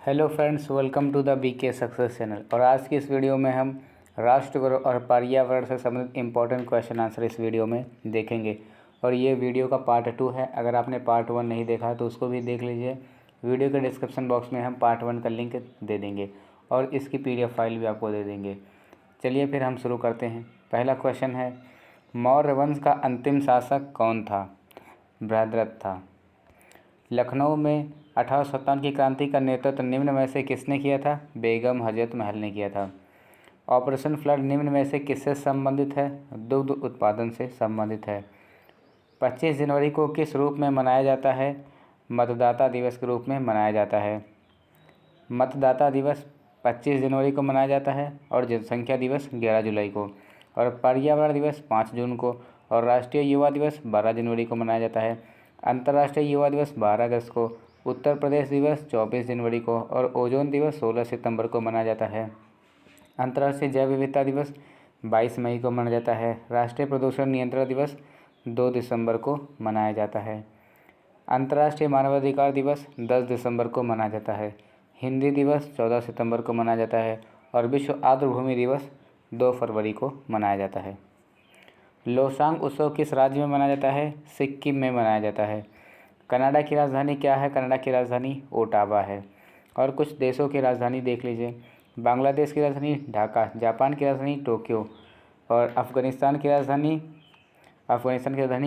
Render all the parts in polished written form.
Hello friends, welcome to the BK success channel. और आज की इस वीडियो में हम राष्ट्र और पर्यावरण से संबंधित इंपॉर्टेंट क्वेश्चन आंसर इस वीडियो में देखेंगे। और ये वीडियो का पार्ट 2 है। अगर आपने पार्ट 1 नहीं देखा तो उसको भी देख लीजिए। वीडियो के डिस्क्रिप्शन बॉक्स में हम पार्ट 1 का लिंक दे देंगे और इसकी PDF फाइल भी आपको दे देंगे। चलिए फिर हम शुरू करते हैं। पहला क्वेश्चन है, मौर्य वंश का अंतिम शासक कौन था? बृहद्रथ था। लखनऊ में 1857 की क्रांति का नेतृत्व निम्न में से किसने किया था? बेगम हजरत महल ने किया था। ऑपरेशन फ्लड निम्न में से किससे संबंधित है? दुग्ध उत्पादन से संबंधित है। 25 जनवरी को किस रूप में मनाया जाता है? मतदाता दिवस के रूप में मनाया जाता है। मतदाता दिवस 25 जनवरी को मनाया जाता है और जनसंख्या दिवस 11 जुलाई को, और पर्यावरण दिवस 5 जून को, और राष्ट्रीय युवा दिवस 12 जनवरी को मनाया जाता है। अंतर्राष्ट्रीय युवा दिवस 12 अगस्त को, उत्तर प्रदेश दिवस 24 जनवरी को, और ओजोन दिवस 16 सितंबर को मनाया जाता है। अंतर्राष्ट्रीय जैव विविधता दिवस 22 मई को मनाया जाता है। राष्ट्रीय प्रदूषण नियंत्रण दिवस 2 दिसंबर को मनाया जाता है। अंतर्राष्ट्रीय मानवाधिकार दिवस 10 दिसंबर को मनाया जाता है। हिंदी दिवस 14 सितंबर को मनाया जाता है और विश्व आर्द्रभूमि दिवस 2 फरवरी को मनाया जाता है। लोसांग उत्सव किस राज्य में मनाया जाता है? सिक्किम में मनाया जाता है। कनाडा की राजधानी क्या है? कनाडा की राजधानी ओटावा है। और कुछ देशों की राजधानी देख लीजिए। बांग्लादेश की राजधानी ढाका, जापान की राजधानी टोक्यो, और अफ़गानिस्तान की राजधानी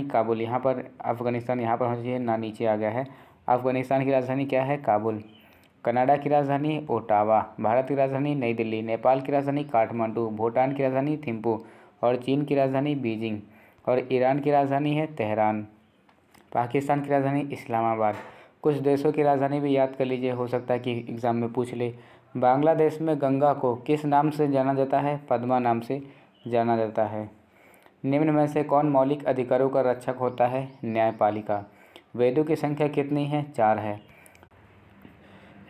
काबुल। यहाँ पर अफ़गानिस्तान यहाँ पर होना चाहिए, ना नीचे आ गया है। अफ़गानिस्तान की राजधानी क्या है? काबुल। कनाडा की राजधानी ओटावा। भारत की राजधानी नई दिल्ली। नेपाल की राजधानी काठमांडू। भूटान की राजधानी थिम्पू, और चीन की राजधानी बीजिंग, और ईरान की राजधानी है तेहरान। पाकिस्तान की राजधानी इस्लामाबाद। कुछ देशों की राजधानी भी याद कर लीजिए, हो सकता है कि एग्ज़ाम में पूछ ले। बांग्लादेश में गंगा को किस नाम से जाना जाता है? पद्मा नाम से जाना जाता है। निम्न में से कौन मौलिक अधिकारों का रक्षक होता है? न्यायपालिका। वेदों की संख्या कितनी है? 4 है।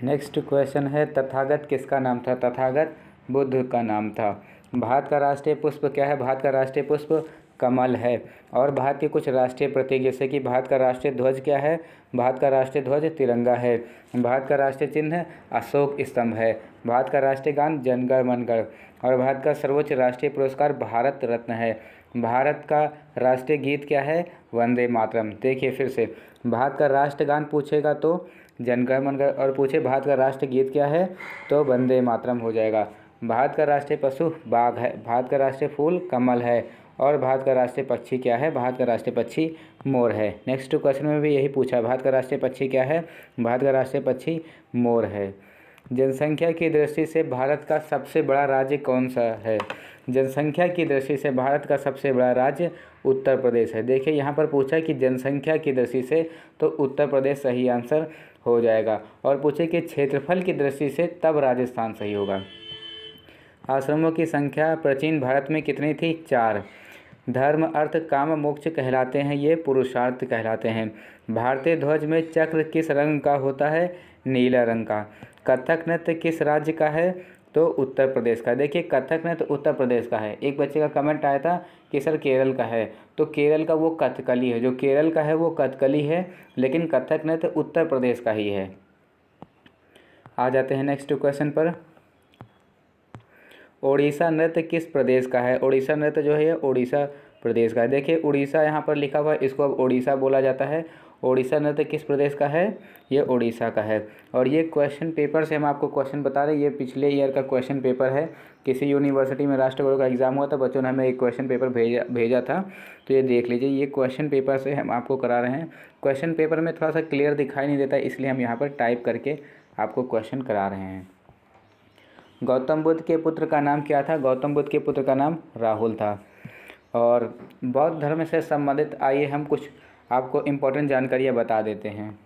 नेक्स्ट क्वेश्चन है, तथागत किसका नाम था? तथागत बुद्ध का नाम था। भारत का राष्ट्रीय पुष्प क्या है? भारत का राष्ट्रीय पुष्प कमल है। और भारत के कुछ राष्ट्रीय प्रतीक, जैसे कि भारत का राष्ट्रीय ध्वज क्या है? भारत का राष्ट्रीय ध्वज तिरंगा है। भारत का राष्ट्रीय चिन्ह अशोक स्तंभ है। भारत का राष्ट्रीय गान जन गण मन गण, और भारत का सर्वोच्च राष्ट्रीय पुरस्कार भारत रत्न है। भारत का राष्ट्रीय गीत क्या है? वंदे मातरम। देखिए फिर से, भारत का राष्ट्रगान पूछेगा तो जन गण मन गण, और पूछे भारत का राष्ट्रीय गीत क्या है तो वंदे मातरम हो जाएगा। भारत का राष्ट्रीय पशु बाघ है। भारत का राष्ट्रीय फूल कमल है। और भारत का राष्ट्रीय पक्षी क्या है? भारत का राष्ट्रीय पक्षी मोर है। नेक्स्ट क्वेश्चन में भी यही पूछा, भारत का राष्ट्रीय पक्षी क्या है? भारत का राष्ट्रीय पक्षी मोर है। जनसंख्या की दृष्टि से भारत का सबसे बड़ा राज्य कौन सा है? जनसंख्या की दृष्टि से भारत का सबसे बड़ा राज्य उत्तर प्रदेश है। देखिए यहाँ पर पूछा कि जनसंख्या की दृष्टि से, तो उत्तर प्रदेश सही आंसर हो जाएगा। और पूछे कि क्षेत्रफल की दृष्टि से, तब राजस्थान सही होगा। आश्रमों की संख्या प्राचीन भारत में कितनी थी? 4। धर्म अर्थ काम मोक्ष कहलाते हैं, ये पुरुषार्थ कहलाते हैं। भारतीय ध्वज में चक्र किस रंग का होता है? नीला रंग का। कथक नृत्य किस राज्य का है? तो उत्तर प्रदेश का। देखिए कथक नृत्य उत्तर प्रदेश का है। एक बच्चे का कमेंट आया था कि सर केरल का है, तो केरल का वो कथकली है। जो केरल का है वो कथकली है, लेकिन कथक नृत्य उत्तर प्रदेश का ही है। आ जाते हैं नेक्स्ट क्वेश्चन पर। ओडिशा नृत्य किस प्रदेश का है? ओडिशा नृत्य जो है ओडिशा प्रदेश का है। देखिए उड़ीसा यहाँ पर लिखा हुआ है, इसको अब ओडिशा बोला जाता है। ओडिशा नृत्य किस प्रदेश का है? ये ओडिशा का है। और ये क्वेश्चन पेपर से हम आपको क्वेश्चन बता रहे हैं, ये पिछले ईयर का क्वेश्चन पेपर है। किसी यूनिवर्सिटी में राष्ट्रगुरु का एग्ज़ाम हुआ था, बच्चों ने हमें एक क्वेश्चन पेपर भेजा था, तो ये देख लीजिए। ये क्वेश्चन पेपर से हम आपको करा रहे हैं। क्वेश्चन पेपर में थोड़ा सा क्लियर दिखाई नहीं देता, इसलिए हम यहाँ पर टाइप करके आपको क्वेश्चन करा रहे हैं। गौतम बुद्ध के पुत्र का नाम क्या था? गौतम बुद्ध के पुत्र का नाम राहुल था। और बौद्ध धर्म से संबंधित आइए हम कुछ आपको इम्पोर्टेंट जानकारियाँ बता देते हैं।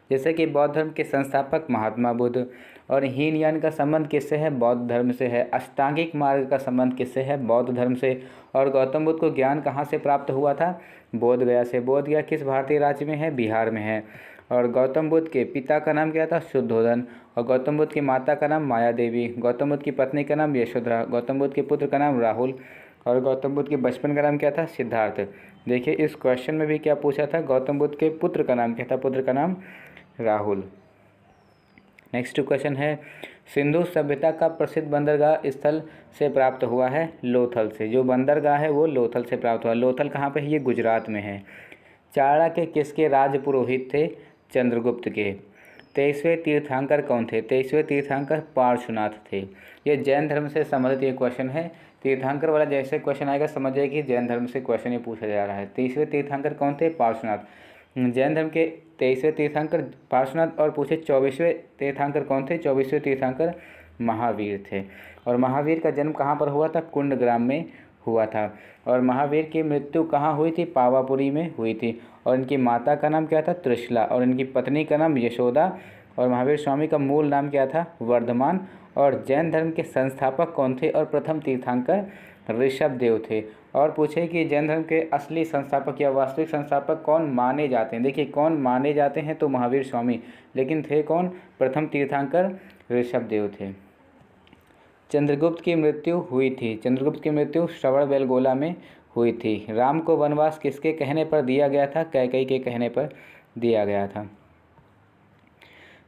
जैसे कि बौद्ध धर्म के संस्थापक महात्मा बुद्ध। और हीन यान का संबंध किससे है? बौद्ध धर्म से है। अष्टांगिक मार्ग का संबंध किससे है? बौद्ध धर्म से। और गौतम बुद्ध को ज्ञान कहाँ से प्राप्त हुआ था? बोध गया से। बोध गया किस भारतीय राज्य में है? बिहार में है। और गौतम बुद्ध के पिता का नाम क्या था? शुद्धोधन। और गौतम बुद्ध की माता का नाम माया देवी। गौतम बुद्ध की पत्नी का नाम यशोधरा। गौतम बुद्ध के पुत्र का नाम राहुल। और गौतम बुद्ध के बचपन का नाम क्या था? सिद्धार्थ। देखिए इस क्वेश्चन में भी क्या पूछा था? गौतम बुद्ध के पुत्र का नाम क्या था? पुत्र का नाम राहुल। नेक्स्ट क्वेश्चन है, सिंधु सभ्यता का प्रसिद्ध बंदरगाह स्थल से प्राप्त हुआ है लोथल से। जो बंदरगाह है वो लोथल से प्राप्त हुआ। लोथल कहाँ पे है? ये गुजरात में है। चाणक्य किसके राज पुरोहित थे? चंद्रगुप्त के। 23वें तीर्थंकर कौन थे? 23वें तीर्थंकर पार्श्वनाथ थे। ये जैन धर्म से संबंधित ये क्वेश्चन है। तीर्थंकर वाला जैसे क्वेश्चन आएगा समझ जाइए कि जैन धर्म से क्वेश्चन ये पूछा जा रहा है। 23वें तीर्थंकर कौन थे? पार्श्वनाथ। जैन धर्म के 23वें तीर्थंकर पार्श्वनाथ। और पूछे 24वें तीर्थंकर कौन थे? 24वें तीर्थंकर महावीर थे। और महावीर का जन्म कहाँ पर हुआ था? कुंडग्राम में हुआ था। और महावीर की मृत्यु कहाँ हुई थी? पावापुरी में हुई थी। और इनकी माता का नाम क्या था? त्रिशला। और इनकी पत्नी का नाम यशोदा। और महावीर स्वामी का मूल नाम क्या था? वर्धमान। और जैन धर्म के संस्थापक कौन थे? और प्रथम तीर्थंकर ऋषभदेव थे। और पूछे कि जैन धर्म के असली संस्थापक या वास्तविक संस्थापक कौन माने जाते हैं? देखिए कौन माने जाते हैं तो महावीर स्वामी, लेकिन थे कौन? प्रथम तीर्थंकर ऋषभदेव थे। चंद्रगुप्त की मृत्यु हुई थी। चंद्रगुप्त की मृत्यु श्रवणबेलगोला में हुई थी। राम को वनवास किसके कहने पर दिया गया था? कैकेयी के कहने पर दिया गया था।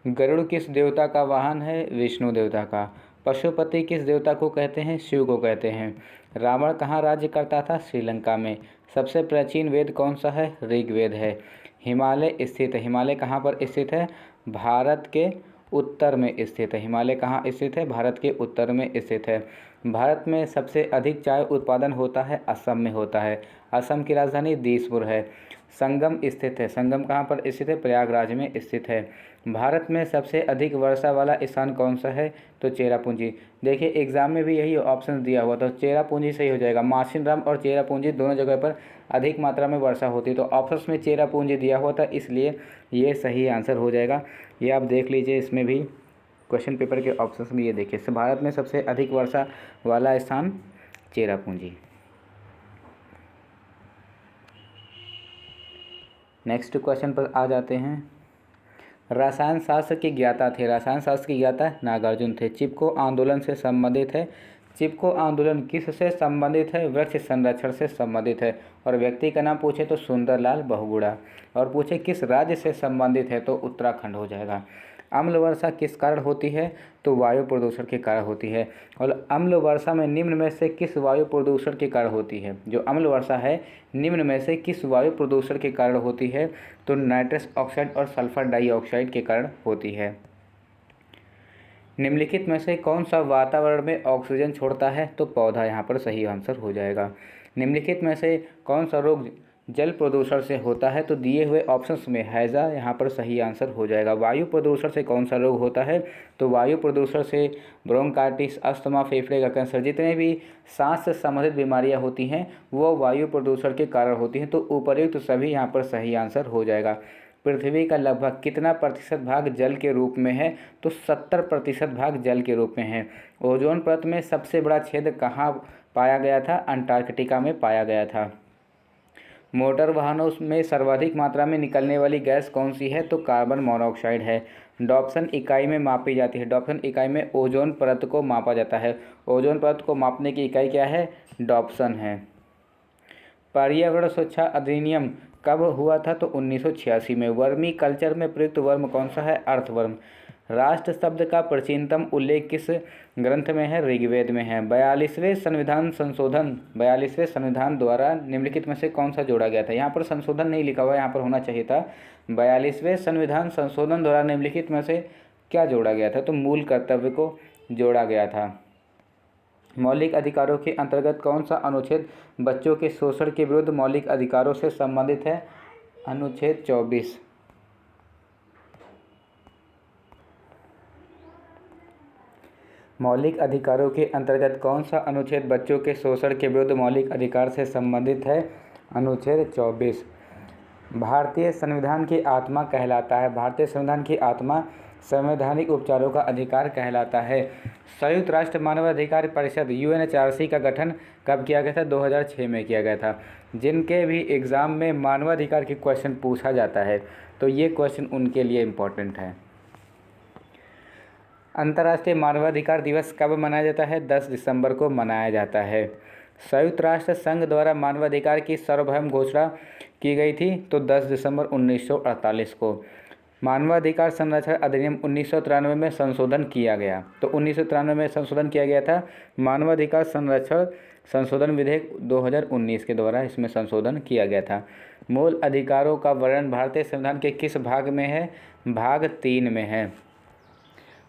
गरुड़ किस देवता का वाहन है? विष्णु देवता का। पशुपति किस देवता को कहते हैं? शिव को कहते हैं। रावण कहाँ राज्य करता था? श्रीलंका में। सबसे प्राचीन वेद कौन सा है? ऋग्वेद है। हिमालय स्थित है। हिमालय कहाँ पर स्थित है? भारत के उत्तर में स्थित है। हिमालय कहाँ स्थित है? भारत के उत्तर में स्थित है। भारत में सबसे अधिक चाय उत्पादन होता है? असम में होता है। असम की राजधानी दिसपुर है। संगम स्थित है। संगम कहाँ पर स्थित है? प्रयागराज में स्थित है। भारत में सबसे अधिक वर्षा वाला स्थान कौन सा है? तो चेरापूंजी। देखिए एग्जाम में भी यही ऑप्शन दिया हुआ, तो चेरापूंजी सही हो जाएगा। मासिनराम और चेरापूंजी दोनों जगह पर अधिक मात्रा में वर्षा होती है, तो ऑप्शन में चेरापूंजी दिया हुआ था, इसलिए ये सही आंसर हो जाएगा। ये आप देख लीजिए, इसमें भी क्वेश्चन पेपर के ऑप्शन में ये देखिए, भारत में सबसे अधिक वर्षा वाला स्थान चेरापूंजी। नेक्स्ट क्वेश्चन पर आ जाते हैं। रसायन शास्त्र के ज्ञाता थे। रसायन शास्त्र के ज्ञाता नागार्जुन थे। चिपको आंदोलन से संबंधित है। चिपको आंदोलन किससे संबंधित है? वृक्ष संरक्षण से संबंधित है। और व्यक्ति का नाम पूछे तो सुंदरलाल बहुगुणा। और पूछे किस राज्य से संबंधित है तो उत्तराखंड हो जाएगा। अम्ल वर्षा किस कारण होती है? तो वायु प्रदूषण के कारण होती है। और अम्ल वर्षा में निम्न में से किस वायु प्रदूषण के कारण होती है? जो अम्ल वर्षा है निम्न में से किस वायु प्रदूषण के कारण होती है? तो नाइट्रस ऑक्साइड और सल्फर डाइऑक्साइड के कारण होती है। निम्नलिखित में से कौन सा वातावरण में ऑक्सीजन छोड़ता है? तो पौधा यहाँ पर सही आंसर हो जाएगा। निम्नलिखित में से कौन सा रोग जल प्रदूषण से होता है? तो दिए हुए ऑप्शंस में हैजा यहाँ पर सही आंसर हो जाएगा। वायु प्रदूषण से कौन सा रोग होता है? तो वायु प्रदूषण से ब्रोंकाइटिस, अस्थमा, फेफड़े का कैंसर, जितने भी सांस से संबंधित बीमारियाँ होती हैं वो वायु प्रदूषण के कारण होती हैं। तो उपर्युक्त सभी यहाँ पर सही आंसर हो जाएगा। पृथ्वी का लगभग कितना प्रतिशत भाग जल के रूप में है? तो 70% भाग जल के रूप में है। ओजोन परत में सबसे बड़ा छेद कहाँ पाया गया था? अंटार्कटिका में पाया गया था। मोटर वाहनों में सर्वाधिक मात्रा में निकलने वाली गैस कौन सी है? तो कार्बन मोनोऑक्साइड है। डॉप्सन इकाई में मापी जाती है। डॉप्सन इकाई में ओजोन परत को मापा जाता है। ओजोन परत को मापने की इकाई क्या है? डॉप्सन है। पर्यावरण सुरक्षा अधिनियम कब हुआ था? तो 1986 में। वर्मी कल्चर में प्रयुक्त वर्म कौन सा है? अर्थवर्म। राष्ट्र शब्द का प्राचीनतम उल्लेख किस ग्रंथ में है? ऋग्वेद में है। 42वें संविधान द्वारा निम्नलिखित में से कौन सा जोड़ा गया था? यहाँ पर संशोधन नहीं लिखा हुआ, यहाँ पर होना चाहिए था 42वें संविधान संशोधन द्वारा निम्नलिखित में से क्या जोड़ा गया था? तो मूल कर्तव्य को जोड़ा गया था। मौलिक अधिकारों के अंतर्गत कौन सा अनुच्छेद बच्चों के शोषण के विरुद्ध मौलिक अधिकारों से संबंधित है? अनुच्छेद 24। मौलिक अधिकारों के अंतर्गत कौन सा अनुच्छेद बच्चों के शोषण के विरुद्ध मौलिक अधिकार से संबंधित है? अनुच्छेद 24। भारतीय संविधान की आत्मा कहलाता है। भारतीय संविधान की आत्मा संवैधानिक उपचारों का अधिकार कहलाता है। संयुक्त राष्ट्र मानवाधिकार परिषद UNHRC का गठन कब किया गया था? 2006 में किया गया था। जिनके भी एग्ज़ाम में मानवाधिकार के क्वेश्चन पूछा जाता है तो ये क्वेश्चन उनके लिए इम्पोर्टेंट है। अंतर्राष्ट्रीय मानवाधिकार दिवस कब मनाया जाता है? 10 दिसंबर को मनाया जाता है। संयुक्त राष्ट्र संघ द्वारा मानवाधिकार की सार्वभौम घोषणा की गई थी तो 10 दिसंबर 1948 को। मानवाधिकार संरक्षण अधिनियम 1993 में संशोधन किया गया। तो 1993 में संशोधन किया गया था। मानवाधिकार संरक्षण संशोधन विधेयक 2019 के द्वारा इसमें संशोधन किया गया था। मूल अधिकारों का वर्णन भारतीय संविधान के किस भाग में है? भाग 3 में है।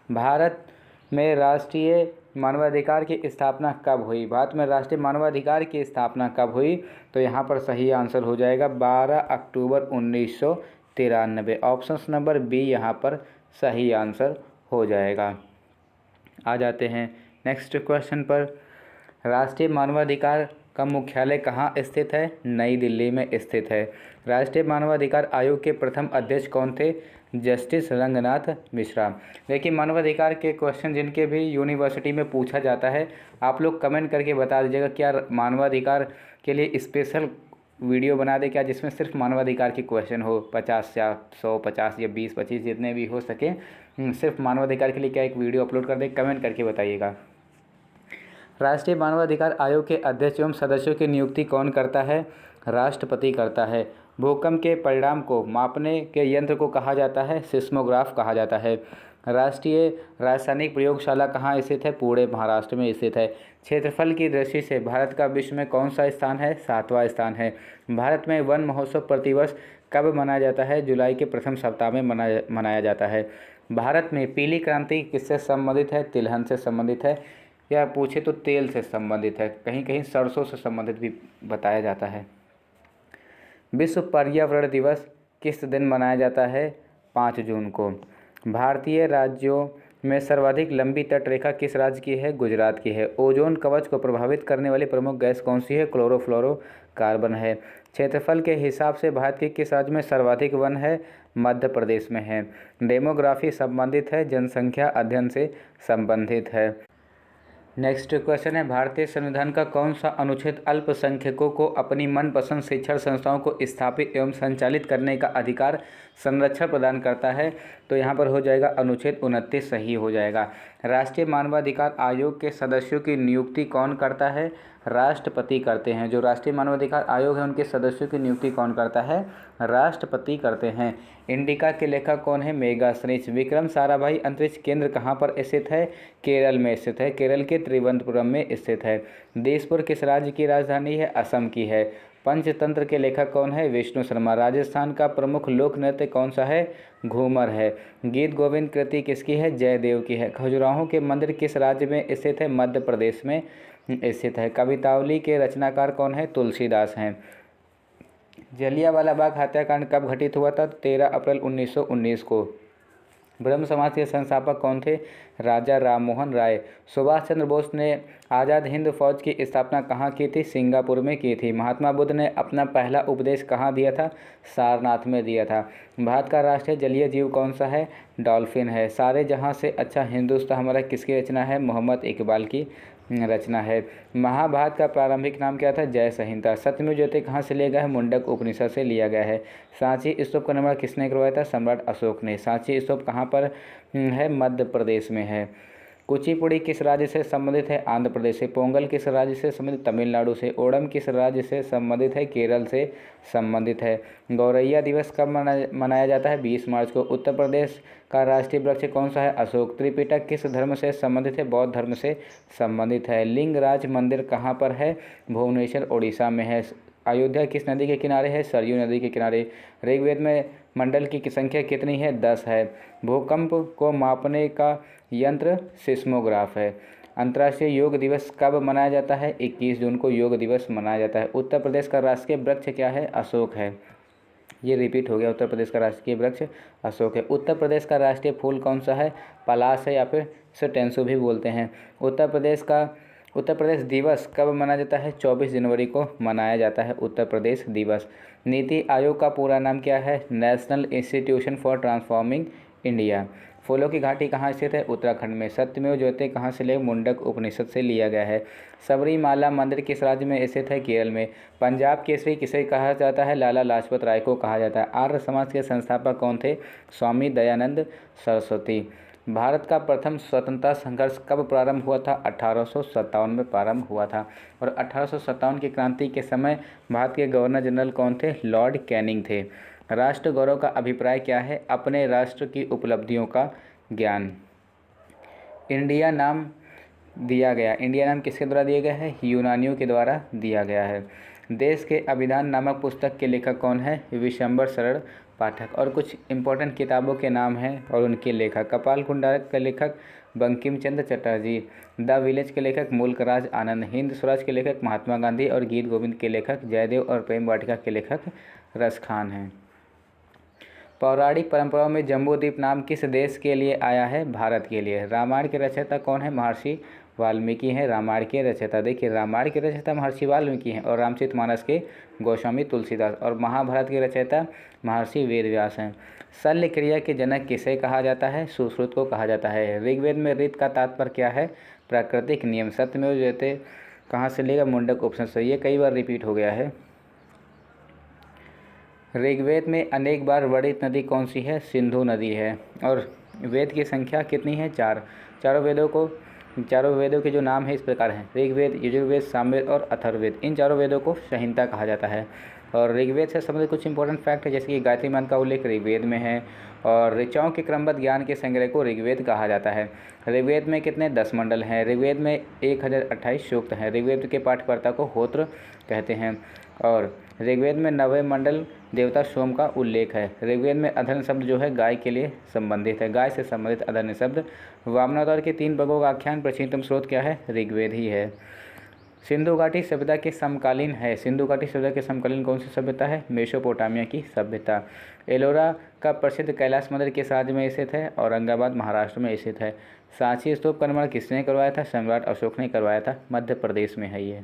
भारत में राष्ट्रीय मानवाधिकार की स्थापना कब हुई? भारत में राष्ट्रीय मानवाधिकार की स्थापना कब हुई? तो यहाँ पर सही आंसर हो जाएगा 12 अक्टूबर 1993। ऑप्शन नंबर बी यहाँ पर सही आंसर हो जाएगा। आ जाते हैं नेक्स्ट क्वेश्चन पर। राष्ट्रीय मानवाधिकार का मुख्यालय कहाँ स्थित है? नई दिल्ली में स्थित है। राष्ट्रीय मानवाधिकार आयोग के प्रथम अध्यक्ष कौन थे? जस्टिस रंगनाथ मिश्रा। देखिए, मानवाधिकार के क्वेश्चन जिनके भी यूनिवर्सिटी में पूछा जाता है, आप लोग कमेंट करके बता दीजिएगा क्या मानवाधिकार के लिए स्पेशल वीडियो बना दे क्या, जिसमें सिर्फ मानवाधिकार के क्वेश्चन हो, 50 या 100, 50 या 20, 25 जितने भी हो सके, सिर्फ मानवाधिकार के लिए क्या एक वीडियो अपलोड कर दे? कमेंट करके बताइएगा। राष्ट्रीय मानवाधिकार आयोग के अध्यक्ष एवं सदस्यों की नियुक्ति कौन करता है? राष्ट्रपति करता है। भूकंप के परिणाम को मापने के यंत्र को कहा जाता है? सिस्मोग्राफ कहा जाता है। राष्ट्रीय रासायनिक प्रयोगशाला कहाँ स्थित है? पुणे महाराष्ट्र में स्थित है। क्षेत्रफल की दृष्टि से भारत का विश्व में कौन सा स्थान है? 7वां स्थान है। भारत में वन महोत्सव प्रतिवर्ष कब मनाया जाता है? जुलाई के प्रथम सप्ताह में मनाया जाता है। भारत में पीली क्रांति किससे संबंधित है? तिलहन से संबंधित है, या पूछे तो तेल से संबंधित है, कहीं कहीं सरसों से संबंधित भी बताया जाता है। विश्व पर्यावरण दिवस किस दिन मनाया जाता है? 5 जून को। भारतीय राज्यों में सर्वाधिक लंबी तटरेखा किस राज्य की है? गुजरात की है। ओजोन कवच को प्रभावित करने वाली प्रमुख गैस कौन सी है? क्लोरोफ्लोरोकार्बन है। क्षेत्रफल के हिसाब से भारत के किस राज्य में सर्वाधिक वन है? मध्य प्रदेश में है। डेमोग्राफी संबंधित है, जनसंख्या अध्ययन से संबंधित है। नेक्स्ट क्वेश्चन है, भारतीय संविधान का कौन सा अनुच्छेद अल्पसंख्यकों को अपनी मनपसंद शिक्षण संस्थाओं को स्थापित एवं संचालित करने का अधिकार संरक्षण प्रदान करता है? तो यहाँ पर हो जाएगा अनुच्छेद 29 सही हो जाएगा। राष्ट्रीय मानवाधिकार आयोग के सदस्यों की नियुक्ति कौन करता है? राष्ट्रपति करते हैं। जो राष्ट्रीय मानवाधिकार आयोग है उनके सदस्यों की नियुक्ति कौन करता है? राष्ट्रपति करते हैं। इंडिका के लेखक कौन है? मेगाश्रीच। विक्रम साराभाई अंतरिक्ष केंद्र कहाँ पर स्थित है? केरल में स्थित है। केरल के त्रिवेंद्रपुरम में स्थित है। दिसपुर किस राज्य की राजधानी है? असम की है। पंचतंत्र के लेखक कौन है? विष्णु शर्मा। राजस्थान का प्रमुख लोक नृत्य कौन सा है? घूमर है। गीत गोविंद कृति किसकी है? जयदेव की है। खजुराहो के मंदिर किस राज्य में स्थित है? मध्य प्रदेश में स्थित है। कवितावली के रचनाकार कौन है? तुलसीदास हैं। जलियांवाला बाग हत्याकांड कब घटित हुआ था? 13 अप्रैल 1919 को। ब्रह्म समाज के संस्थापक कौन थे? राजा राममोहन राय। सुभाष चंद्र बोस ने आज़ाद हिंद फौज की स्थापना कहाँ की थी? सिंगापुर में की थी। महात्मा बुद्ध ने अपना पहला उपदेश कहाँ दिया था? सारनाथ में दिया था। भारत का राष्ट्रीय जलीय जीव कौन सा है? डॉल्फिन है। सारे जहाँ से अच्छा हिंदुस्तान हमारा किसकी रचना है? मोहम्मद इकबाल की रचना है। महाभारत का प्रारंभिक नाम क्या था? जय संहिता। सत्यमेव जयते कहाँ से लिया गया है? मुंडक उपनिषद से लिया गया है। सांची स्तूप का निर्माण किसने करवाया था? सम्राट अशोक ने। सांची स्तूप कहाँ पर है? मध्य प्रदेश में है। कुचिपुड़ी किस राज्य से संबंधित है? आंध्र प्रदेश से। पोंगल किस राज्य से संबंधित? तमिलनाडु से। ओणम किस राज्य से संबंधित है? केरल से संबंधित है। गौरैया दिवस कब मनाया जाता है? 20 मार्च को। उत्तर प्रदेश का राष्ट्रीय वृक्ष कौन सा है? अशोक। त्रिपिटक किस धर्म से संबंधित है? बौद्ध धर्म से संबंधित है। लिंगराज मंदिर कहाँ पर है? भुवनेश्वर ओडिशा में है। अयोध्या किस नदी के किनारे है? सरयू नदी के किनारे। ऋग्वेद में मंडल की संख्या कितनी है? 10 है। भूकंप को मापने का यंत्र सिस्मोग्राफ है। अंतर्राष्ट्रीय योग दिवस कब मनाया जाता है? 21 जून को योग दिवस मनाया जाता है। उत्तर प्रदेश का राष्ट्रीय वृक्ष क्या है? अशोक है। ये रिपीट हो गया, उत्तर प्रदेश का राष्ट्रीय वृक्ष अशोक है। उत्तर प्रदेश का राष्ट्रीय फूल कौन सा है? पलाश है, या फिर इसे टेंसू भी बोलते हैं। उत्तर प्रदेश दिवस कब मनाया जाता है? 24 जनवरी को मनाया जाता है उत्तर प्रदेश दिवस। नीति आयोग का पूरा नाम क्या है? National institution for transforming India. फूलों की घाटी कहाँ स्थित है? उत्तराखंड में। सत्यमेव जयते कहाँ से लिया? मुंडक उपनिषद से लिया गया है। सबरीमाला मंदिर किस राज्य में स्थित है? केरल में। पंजाब केसरी किसे कहा जाता है? लाला लाजपत राय को कहा जाता है। आर्य समाज के संस्थापक कौन थे? स्वामी दयानंद सरस्वती। भारत का प्रथम स्वतंत्रता संघर्ष कब प्रारंभ हुआ था? 1857 में प्रारंभ हुआ था। और 1857 की क्रांति के समय भारत के गवर्नर जनरल कौन थे? लॉर्ड कैनिंग थे। राष्ट्र गौरव का अभिप्राय क्या है? अपने राष्ट्र की उपलब्धियों का ज्ञान। इंडिया नाम दिया गया, इंडिया नाम किसके द्वारा दिया गया है? यूनानियों के द्वारा दिया गया है। देश के अभिधान नामक पुस्तक के लेखक कौन है? विशंबर शरण पाठक। और कुछ इम्पोर्टेंट किताबों के नाम हैं और उनके लेखक। कपाल कुंडारक के लेखक बंकिम चंद्र चटर्जी, द विलेज के लेखक मुल्कराज आनंद, हिंद स्वराज के लेखक महात्मा गांधी और गीत गोविंद के लेखक जयदेव और प्रेम वाटिका के लेखक रसखान हैं। पौराणिक परंपराओं में जम्बूद्वीप नाम किस देश के लिए आया है? भारत के लिए। रामायण के रचयिता कौन है? महर्षि वाल्मीकि हैं रामायण के रचयिता। देखिए, रामायण के रचयिता महर्षि वाल्मीकि हैं और रामचरितमानस के गोस्वामी तुलसीदास, और महाभारत के रचयिता महर्षि वेदव्यास हैं। शल्य क्रिया के जनक किसे कहा जाता है? सुश्रुत को कहा जाता है। ऋग्वेद में ऋत का तात्पर्य क्या है? प्राकृतिक नियम। सत्यमेव जयते कहाँ से लेगा? मुंडक उपनिषद से। ये कई बार रिपीट हो गया है। ऋग्वेद में अनेक बार वर्णित नदी कौन सी है? सिंधु नदी है। और वेद की संख्या कितनी है? 4। चारों वेदों के जो नाम है इस प्रकार हैं: ऋग्वेद, यजुर्वेद, सामवेद और अथर्ववेद। इन चारों वेदों को संहिता कहा जाता है। और ऋग्वेद से संबंधित कुछ इंपॉर्टेंट फैक्ट है, जैसे कि गायत्री मंत्र का उल्लेख ऋग्वेद में है और ऋचाओं के क्रमबद्ध ज्ञान के संग्रह को ऋग्वेद कहा जाता है। ऋग्वेद में कितने? 10 मंडल हैं। ऋग्वेद में 1028 सूक्त हैं। ऋग्वेद के पाठकर्ता को होत्र कहते हैं। और ऋग्वेद में 90 मंडल देवता सोम का उल्लेख है। ऋग्वेद में अधर्न शब्द जो है गाय के लिए संबंधित है। गाय से संबंधित अधर्न शब्द। वामनावतार के 3 वर्गों का आख्यान प्राचीनतम स्रोत क्या है? ऋग्वेद ही है। सिंधु घाटी सभ्यता के समकालीन है। सिंधु घाटी सभ्यता के समकालीन कौन सी सभ्यता है? मेसोपोटामिया की सभ्यता। एलोरा का प्रसिद्ध कैलाश मंदिर किस राज्य में स्थित है? औरंगाबाद महाराष्ट्र में स्थित है। सांची स्तूप का निर्माण किसने करवाया था? सम्राट अशोक ने करवाया था। मध्य प्रदेश में है ये।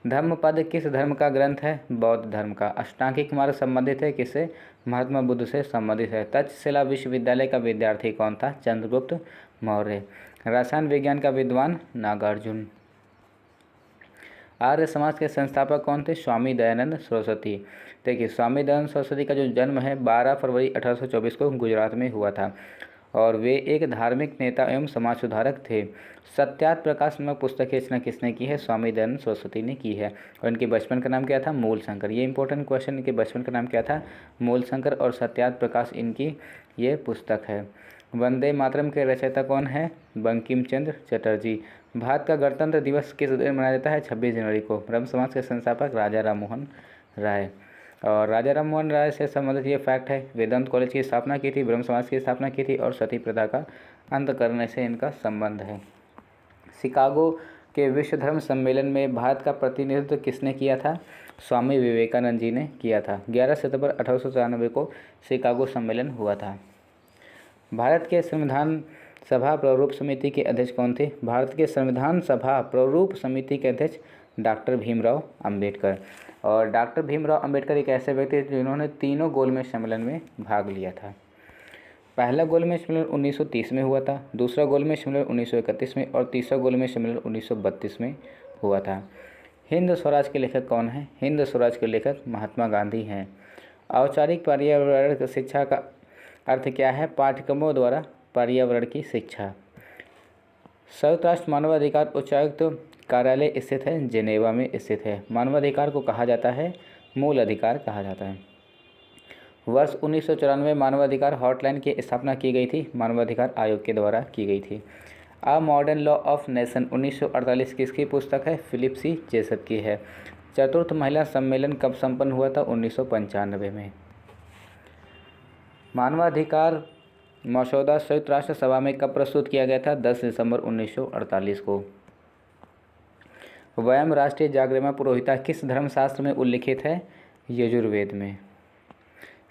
धम्मपद किस धर्म का ग्रंथ है? बौद्ध धर्म का। अष्टांगिक मार्ग संबंधित है किससे? महात्मा बुद्ध से संबंधित है। तक्षशिला विश्वविद्यालय का विद्यार्थी कौन था? चंद्रगुप्त मौर्य। रसायन विज्ञान का विद्वान नागार्जुन। आर्य समाज के संस्थापक कौन थे? स्वामी दयानंद सरस्वती। देखिए, स्वामी दयानंद सरस्वती का जो जन्म है 12 फरवरी 1824 को गुजरात में हुआ था और वे एक धार्मिक नेता एवं समाज सुधारक थे। सत्यार्थ प्रकाश नामक पुस्तक की रचना किसने की है? स्वामी दयानंद सरस्वती ने की है। और इनके बचपन का नाम क्या था? मूल शंकर। ये इंपॉर्टेंट क्वेश्चन, इनके बचपन का नाम क्या था? मूल शंकर। और सत्यार्थ प्रकाश इनकी ये पुस्तक है। वंदे मातरम के रचयिता कौन है? बंकिम चंद्र चटर्जी। भारत का गणतंत्र दिवस किस दिन मनाया जाता है? 26 जनवरी को। ब्रह्म समाज के संस्थापक राजा राम मोहन राय। और राजा राम मोहन राय से संबंधित ये फैक्ट है, वेदांत कॉलेज की स्थापना की थी, ब्रह्म समाज की स्थापना की थी और सती प्रथा का अंत करने से इनका संबंध है। शिकागो के विश्व धर्म सम्मेलन में भारत का प्रतिनिधित्व किसने किया था? स्वामी विवेकानंद जी ने किया था। 11 सितंबर 1894 को शिकागो सम्मेलन हुआ था। भारत के संविधान सभा प्रारूप समिति के अध्यक्ष कौन थे? भारत के संविधान सभा प्रारूप समिति के अध्यक्ष डॉक्टर भीमराव अंबेडकर। और डॉक्टर भीमराव अंबेडकर एक ऐसे व्यक्ति थे जिन्होंने तीनों गोलमेज सम्मेलन में भाग लिया था। पहला गोलमेज सम्मेलन 1930 में हुआ था, दूसरा गोलमेज सम्मेलन 1931 में और तीसरा गोलमेज सम्मेलन 1932 में हुआ था। हिंद स्वराज के लेखक कौन हैं? हिंद स्वराज के लेखक महात्मा गांधी हैं। औपचारिक पर्यावरण शिक्षा का अर्थ क्या है? पाठ्यक्रमों द्वारा पर्यावरण की शिक्षा। संयुक्त राष्ट्र मानवाधिकार उच्चायुक्त कार्यालय स्थित है? जेनेवा में स्थित है। मानवाधिकार को कहा जाता है मूल अधिकार कहा जाता है। वर्ष 1994 मानवाधिकार हॉटलाइन की स्थापना की गई थी, मानवाधिकार आयोग के द्वारा की गई थी। A modern law of nation 1948 किसकी पुस्तक है? फिलिप सी जेसप की है। चतुर्थ महिला सम्मेलन कब संपन्न हुआ था? 1995 में। मानवाधिकार मसौदा संयुक्त राष्ट्र सभा में कब प्रस्तुत किया गया था? 10 दिसंबर 1948 को। वयम राष्ट्रीय जागरणा पुरोहिता किस धर्मशास्त्र में उल्लिखित है? यजुर्वेद में।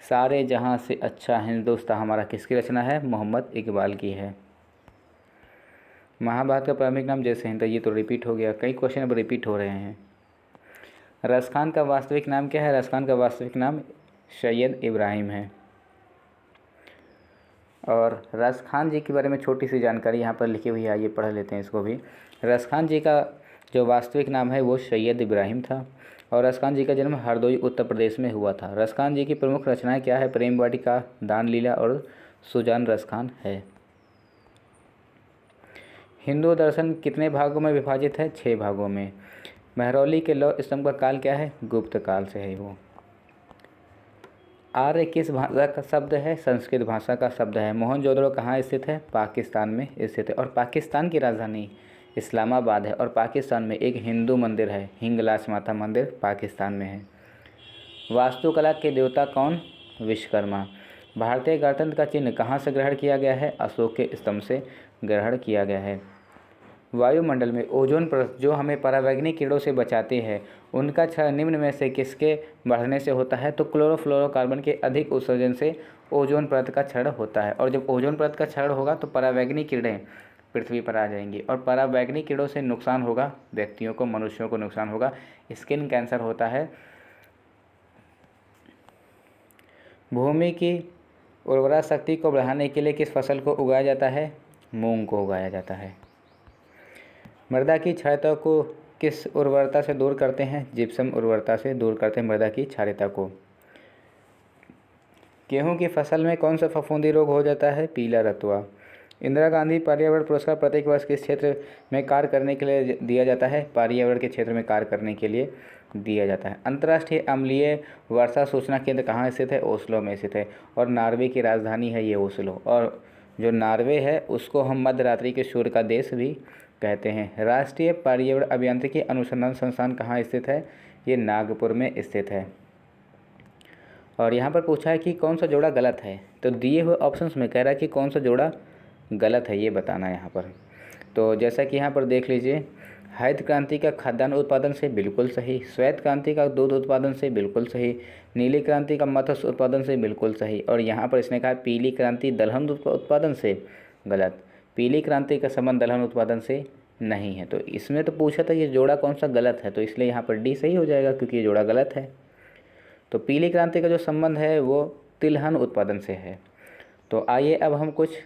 सारे जहां से अच्छा हिंदुस्तान हमारा किसकी रचना है? मोहम्मद इकबाल की है। महाभारत का प्रारंभिक नाम जय हिंद। ये तो रिपीट हो गया, कई क्वेश्चन अब रिपीट हो रहे हैं। रसखान का वास्तविक नाम क्या है? रसखान का वास्तविक नाम सैयद इब्राहिम है। और रसखान जी के बारे में छोटी सी जानकारी यहाँ पर लिखी हुई है, आइए पढ़ लेते हैं इसको भी। रसखान जी का जो वास्तविक नाम है वो सैयद इब्राहिम था और रसखान जी का जन्म हरदोई उत्तर प्रदेश में हुआ था। रसखान जी की प्रमुख रचनाएं क्या है? प्रेम वाटिका, दान लीला और सुजान रसखान है। हिंदू दर्शन कितने भागों में विभाजित है? 6 भागों में। महरौली के लौह स्तंभ का काल क्या है? गुप्त काल से है वो। आर्य किस भाषा का शब्द है? संस्कृत भाषा का शब्द है। मोहनजोदड़ो कहाँ स्थित है? पाकिस्तान में स्थित है। और पाकिस्तान की राजधानी इस्लामाबाद है। और पाकिस्तान में एक हिंदू मंदिर है, हिंगलाज माता मंदिर पाकिस्तान में है। वास्तुकला के देवता कौन? विश्वकर्मा। भारतीय गणतंत्र का चिन्ह कहाँ से ग्रहण किया गया है? अशोक के स्तंभ से ग्रहण किया गया है। वायुमंडल में ओजोन परत जो हमें परावैंगनिक किरणों से बचाते हैं, उनका क्षरण निम्न में से किसके बढ़ने से होता है? तो क्लोरोफ्लोरोकार्बन के अधिक उत्सर्जन से ओजोन परत का क्षरण होता है। और जब ओजोन परत का क्षरण होगा तो परावैंगनिक किरणें पृथ्वी पर आ जाएंगी, और परावैंगनिक किरणों से नुकसान होगा, व्यक्तियों को, मनुष्यों को नुकसान होगा, स्किन कैंसर होता है। भूमि की उर्वरा शक्ति को बढ़ाने के लिए किस फसल को उगाया जाता है? मूंग को उगाया जाता है। मृदा की क्षारीयता को किस उर्वरता से दूर करते हैं? जिप्सम उर्वरता से दूर करते हैं मृदा की क्षारीयता को। गेहूं की फसल में कौन सा फफूंदी रोग हो जाता है? पीला रतुआ। इंदिरा गांधी पर्यावरण पुरस्कार प्रत्येक वर्ष किस क्षेत्र में कार्य करने के लिए दिया जाता है? पर्यावरण के क्षेत्र में कार्य करने के लिए दिया जाता है। अंतर्राष्ट्रीय अम्लीय वर्षा सूचना केंद्र कहाँ स्थित है? ओस्लो में स्थित है। और नॉर्वे की राजधानी है ये ओस्लो। और जो नॉर्वे है उसको हम मध्यरात्रि के सूर्य का देश भी कहते हैं। राष्ट्रीय पर्यावरण अभियांत्रिकी अनुसंधान संस्थान कहाँ स्थित है? ये नागपुर में स्थित है। और यहाँ पर पूछा है कि कौन सा जोड़ा गलत है, तो दिए हुए ऑप्शंस में कह रहा है कि कौन सा जोड़ा गलत है ये बताना है यहाँ पर। तो जैसा कि यहाँ पर देख लीजिए, हरित क्रांति का खाद्यान्न उत्पादन से बिल्कुल सही, श्वेत क्रांति का दूध उत्पादन से बिल्कुल सही, नीली क्रांति का मत्स्य उत्पादन से बिल्कुल सही, और यहाँ पर इसने कहा पीली क्रांति दलहन उत्पादन से गलत। पीली क्रांति का संबंध दलहन उत्पादन से नहीं है। तो इसमें तो पूछा था ये जोड़ा कौन सा गलत है, तो इसलिए यहाँ पर डी सही हो जाएगा क्योंकि ये जोड़ा गलत है। तो पीली क्रांति का जो संबंध है वो तिलहन उत्पादन से है। तो आइए अब हम कुछ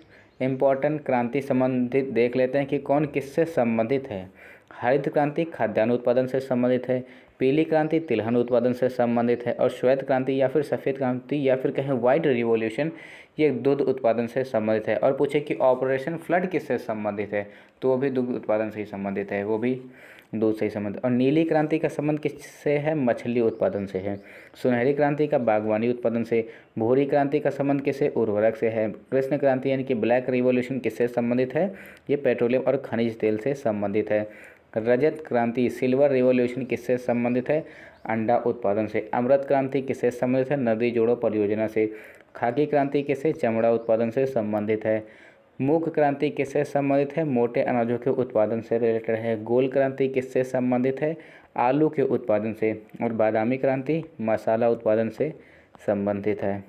इम्पोर्टेंट क्रांति संबंधित देख लेते हैं कि कौन किससे संबंधित है। हरित क्रांति खाद्यान्न उत्पादन से संबंधित है, पीली क्रांति तिलहन उत्पादन से संबंधित है, और श्वेत क्रांति या फिर सफ़ेद क्रांति या फिर कहें वाइट रिवॉल्यूशन ये दूध उत्पादन से संबंधित है। और पूछे कि ऑपरेशन फ्लड किससे संबंधित है, तो वो भी दूध उत्पादन से ही संबंधित है, वो भी दूध से ही संबंधित। और नीली क्रांति का संबंध किससे है? मछली उत्पादन से है। सुनहरी क्रांति का बागवानी उत्पादन से। भूरी क्रांति का संबंध किससे? उर्वरक से है। कृष्ण क्रांति यानी कि ब्लैक रिवॉल्यूशन किससे संबंधित है? ये पेट्रोलियम और खनिज तेल से संबंधित है। रजत क्रांति सिल्वर रिवॉल्यूशन किससे संबंधित है? अंडा उत्पादन से। अमृत क्रांति किससे संबंधित है? नदी जोड़ो परियोजना से। खाकी क्रांति किससे? चमड़ा उत्पादन से संबंधित है। मूंग क्रांति किससे संबंधित है? मोटे अनाजों के उत्पादन से रिलेटेड है। गोल क्रांति किससे संबंधित है? आलू के उत्पादन से। और बादामी क्रांति मसाला उत्पादन से संबंधित है।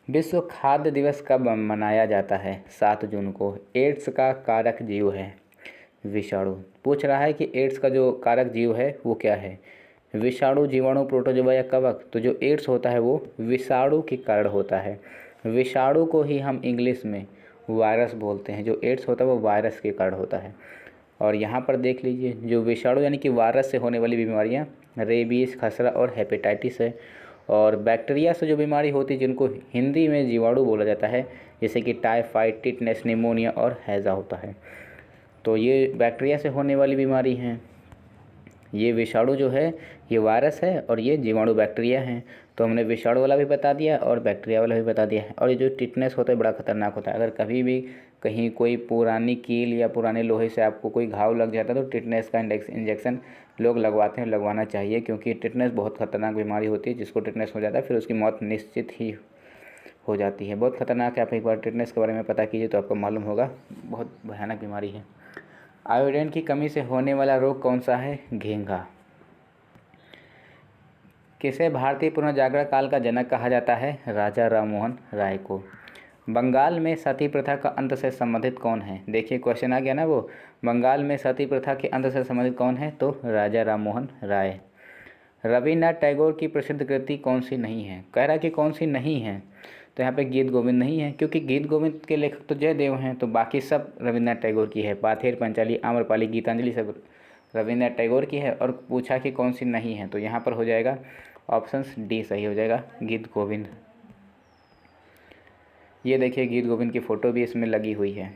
विश्व खाद्य दिवस कब मनाया जाता है? 7 जून को। एड्स का कारक जीव है विषाणु। पूछ रहा है कि एड्स का जो कारक जीव है वो क्या है? विषाणु, जीवाणु, प्रोटोजोआ या कवक। तो जो एड्स होता है वो विषाणु के कारण होता है। विषाणु को ही हम इंग्लिश में वायरस बोलते हैं। जो एड्स होता है वो वायरस के कारण होता है। और यहाँ पर देख लीजिए, जो विषाणु यानी कि वायरस से होने वाली बीमारियाँ रेबीज, खसरा और हेपेटाइटिस है। और बैक्टीरिया से जो बीमारी होती है जिनको हिंदी में जीवाणु बोला जाता है, जैसे कि टाइफाइड, टिटनेस, निमोनिया और हैज़ा होता है। तो ये बैक्टीरिया से होने वाली बीमारी हैं। ये विषाणु जो है ये वायरस है और ये जीवाणु बैक्टीरिया हैं। तो हमने विषाणु वाला भी बता दिया और बैक्टीरिया वाला भी बता दिया है। और ये जो टिटनेस होता है बड़ा खतरनाक होता है। अगर कभी भी कहीं कोई पुरानी कील या पुराने लोहे से आपको कोई घाव लग जाता है तो टिटनेस का इंजेक्शन लोग लगवाते हैं, लगवाना चाहिए, क्योंकि टिटनेस बहुत खतरनाक बीमारी होती है। जिसको टिटनेस हो जाता है फिर उसकी मौत निश्चित ही हो जाती है। बहुत खतरनाक है। आप एक बार टिटनेस के बारे में पता कीजिए तो आपको मालूम होगा, बहुत भयानक बीमारी है। आयोडीन की कमी से होने वाला रोग कौन सा है? घेंघा। किसे भारतीय पुनर्जागरण काल का जनक कहा जाता है? राजा राममोहन राय को। बंगाल में सती प्रथा का अंत से संबंधित कौन है? देखिए क्वेश्चन आ गया ना वो, बंगाल में सती प्रथा के अंत से संबंधित कौन है? तो राजा राममोहन राय। रविन्द्रनाथ टैगोर की प्रसिद्ध कृति कौन सी नहीं है? कह रहा है कि कौन सी नहीं है, तो यहाँ पे गीत गोविंद नहीं है, क्योंकि गीत गोविंद के लेखक तो जयदेव हैं, तो बाकी सब रविन्द्रनाथ टैगोर की है। पाथेर, पंचाली, आम्रपाली, गीतांजलि सब रविन्द्रनाथ टैगोर की है। और पूछा कि कौन सी नहीं है, तो यहाँ पर हो जाएगा ऑप्शन डी सही हो जाएगा, गीत गोविंद। ये देखिए गीत गोविंद की फ़ोटो भी इसमें लगी हुई है।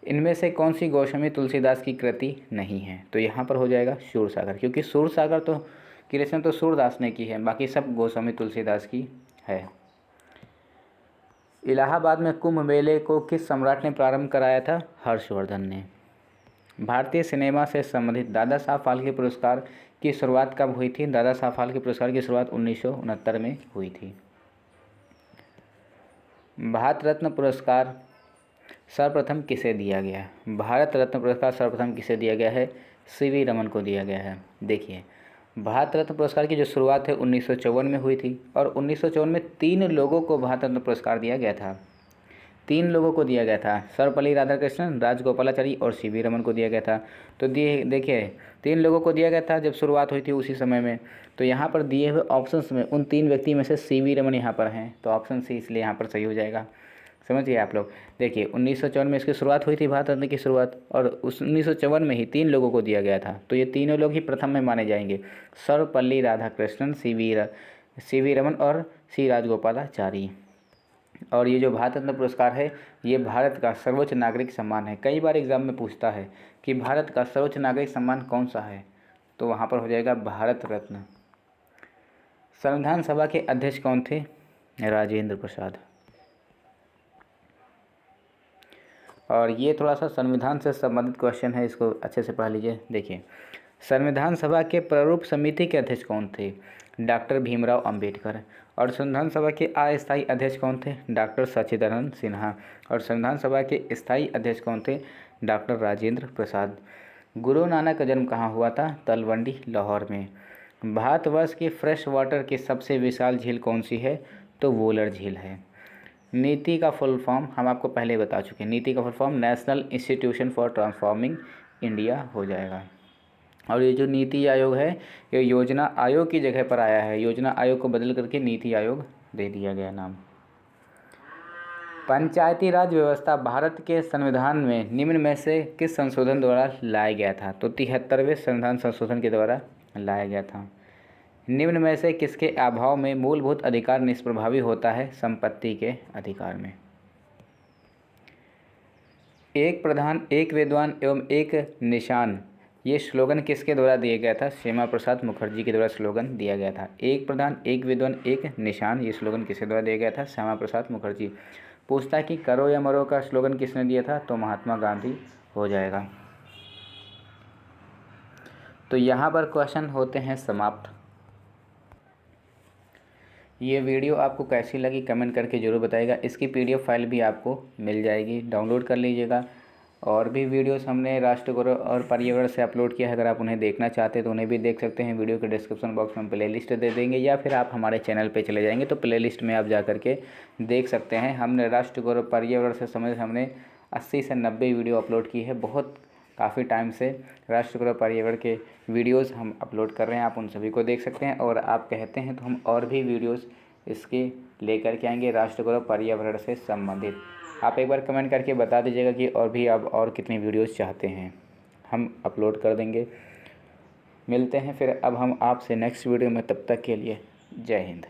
इनमें से कौन सी गोस्वामी तुलसीदास की कृति नहीं है? तो यहाँ पर हो जाएगा सूरसागर, क्योंकि सूरसागर तो की रचना तो सूरदास ने की है, बाकी सब गोस्वामी तुलसीदास की है। इलाहाबाद में कुंभ मेले को किस सम्राट ने प्रारंभ कराया था? हर्षवर्धन ने। भारतीय सिनेमा से संबंधित दादा साहब फाल्के पुरस्कार की शुरुआत कब हुई थी? दादा साहब फाल्के पुरस्कार की शुरुआत 1969 में हुई थी। भारत रत्न पुरस्कार सर्वप्रथम किसे दिया गया है? भारत रत्न पुरस्कार सर्वप्रथम किसे दिया गया है? सीवी रमन को दिया गया है। देखिए, भारत रत्न पुरस्कार की जो शुरुआत है 1954 में हुई थी और 1954 में 3 लोगों को भारत रत्न पुरस्कार दिया गया था। 3 लोगों को दिया गया था, सर्वपल्ली राधाकृष्णन, राजगोपालाचारी और सीवी रमन को दिया गया था। तो देखिए 3 लोगों को दिया गया था जब शुरुआत हुई थी उसी समय में। तो यहाँ पर दिए हुए ऑप्शंस में उन 3 व्यक्ति में से सीवी रमन यहाँ पर हैं, तो ऑप्शन सी इसलिए यहाँ पर सही हो जाएगा। समझिए आप लोग। देखिए 1954 में इसकी शुरुआत हुई थी, भारत रत्न की शुरुआत, और उस 1954 में ही 3 लोगों को दिया गया था। तो ये तीनों लोग ही प्रथम में माने जाएंगे, सर्वपल्ली राधाकृष्णन, सीवी रमन और सी राजगोपालाचारी। और ये जो भारत रत्न पुरस्कार है ये भारत का सर्वोच्च नागरिक सम्मान है। कई बार एग्जाम में पूछता है कि भारत का सर्वोच्च नागरिक सम्मान कौन सा है, तो वहाँ पर हो जाएगा भारत रत्न। संविधान सभा के अध्यक्ष कौन थे? राजेंद्र प्रसाद। और ये थोड़ा सा संविधान से संबंधित क्वेश्चन है, इसको अच्छे से पढ़ लीजिए। देखिए, संविधान सभा के प्रारूप समिति के अध्यक्ष कौन थे? डॉक्टर भीमराव अंबेडकर। और संविधान सभा के अस्थायी अध्यक्ष कौन थे? डॉक्टर सच्चिदानंद सिन्हा। और संविधान सभा के स्थायी अध्यक्ष कौन थे? डॉक्टर राजेंद्र प्रसाद। गुरु नानक का जन्म कहाँ हुआ था? तलवंडी, लाहौर में। भारतवर्ष की फ्रेश वाटर की सबसे विशाल झील कौन सी है? तो वोलर झील है। नीति का फुल फॉर्म हम आपको पहले बता चुके हैं, नीति का full form national institution for transforming India हो जाएगा। और ये जो नीति आयोग है ये योजना आयोग की जगह पर आया है, योजना आयोग को बदल करके नीति आयोग दे दिया गया नाम। पंचायती राज व्यवस्था भारत के संविधान में निम्न में से किस संशोधन द्वारा लाया गया था? तो 73वें संविधान संशोधन के द्वारा लाया गया था। निम्न में से किसके अभाव में मूलभूत अधिकार निष्प्रभावी होता है? संपत्ति के अधिकार में। एक प्रधान, एक विद्वान एवं एक निशान, ये स्लोगन किसके द्वारा दिया गया था? श्यामा प्रसाद मुखर्जी के द्वारा स्लोगन दिया गया था। एक प्रधान, एक विद्वान, एक निशान, ये स्लोगन किसके द्वारा दिया गया था? श्यामा प्रसाद मुखर्जी। पूछता है कि करो या मरो का स्लोगन किसने दिया था? तो महात्मा गांधी हो जाएगा। तो यहाँ पर क्वेश्चन होते हैं समाप्त। ये वीडियो आपको कैसी लगी कमेंट करके ज़रूर बताइएगा। इसकी PDF फाइल भी आपको मिल जाएगी, डाउनलोड कर लीजिएगा। और भी वीडियोस हमने राष्ट्रगौरव और पर्यावरण से अपलोड किया है, अगर आप उन्हें देखना चाहते हैं तो उन्हें भी देख सकते हैं। वीडियो के डिस्क्रिप्शन बॉक्स में प्लेलिस्ट दे देंगे, या फिर आप हमारे चैनल पे चले जाएंगे तो प्लेलिस्ट में आप जा करके देख सकते हैं। हमने राष्ट्रगौरव पर्यावरण से संबंधित हमने 80 से 90 वीडियो अपलोड की है। बहुत काफ़ी टाइम से राष्ट्रगौरव पर्यावरण के वीडियोस हम अपलोड कर रहे हैं, आप उन सभी को देख सकते हैं। और आप कहते हैं तो हम और भी वीडियोस इसके लेकर के आएंगे राष्ट्रगौरव पर्यावरण से संबंधित। आप एक बार कमेंट करके बता दीजिएगा कि और भी आप और कितनी वीडियोस चाहते हैं, हम अपलोड कर देंगे। मिलते हैं फिर अब हम आपसे नेक्स्ट वीडियो में, तब तक के लिए जय हिंद।